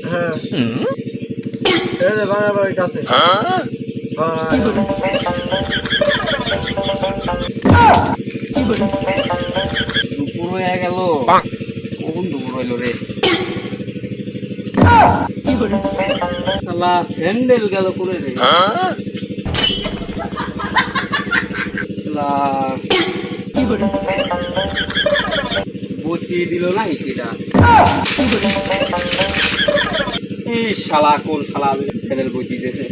হ্যাঁ এই যে ভাঙা বাড়ির কাছে দুপুর হয়ে গেল কখন দুপুর হইল রে শালা স্যান্ডেল গেল করে রে শালা বসিয়ে দিল না এটা এই শালা কোন শালা স্যান্ডেল বসিয়ে দিয়েছে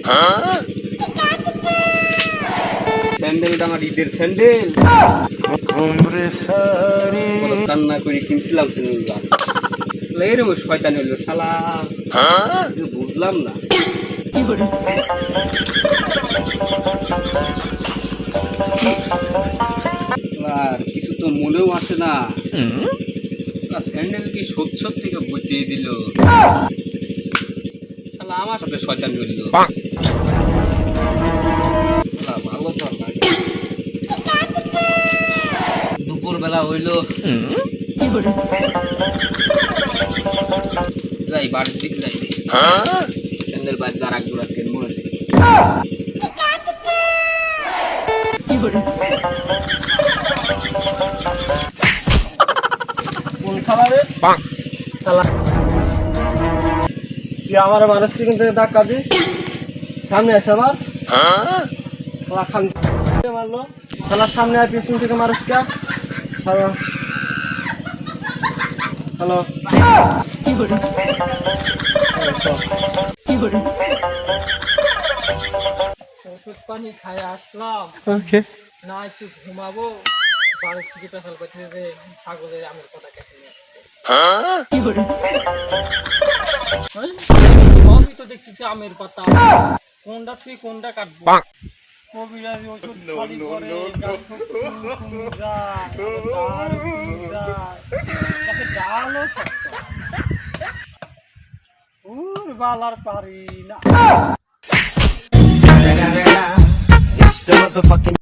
স্যান্ডেলটা আমার ঈদের স্যান্ডেল কান্না করে কিনছিলাম স্যান্ডেলটা এরকম শয়তানি হইলো শালা বুঝলাম না আর কিছু তো মনেও আসে না স্যান্ডেল কি সত্য থেকে বুঝিয়ে দিল শালা আমার সাথে শয়তানি হইলো ভালো তো লাগে দুপুর বেলা হইলো যাই বাড়ির দিক যাই স্যান্ডেল বাড়ি দ্বার এক দূর আজকে মনে নেই কোন শালা রে শালা তুই আমার মানুষকে কিন্তু ধাক্কা দিস সামনে আছে আমার শালা খান মারলো শালা সামনে আর পিছন থেকে মানুষ কে হ্যালো হ্যালো ওষুধ পানি খাই আসলাম না একটু ঘুমাবো বাড়ির থেকে পেছাল করতে যে ছাগলের আমের কথা কেটে নিয়ে আসছে সবই তো দেখতেছি আমের পাতা কোনটা তুই কোনটা কাটবো কবিরাজি ওষুধ খালি করে ডালও বালার পারি না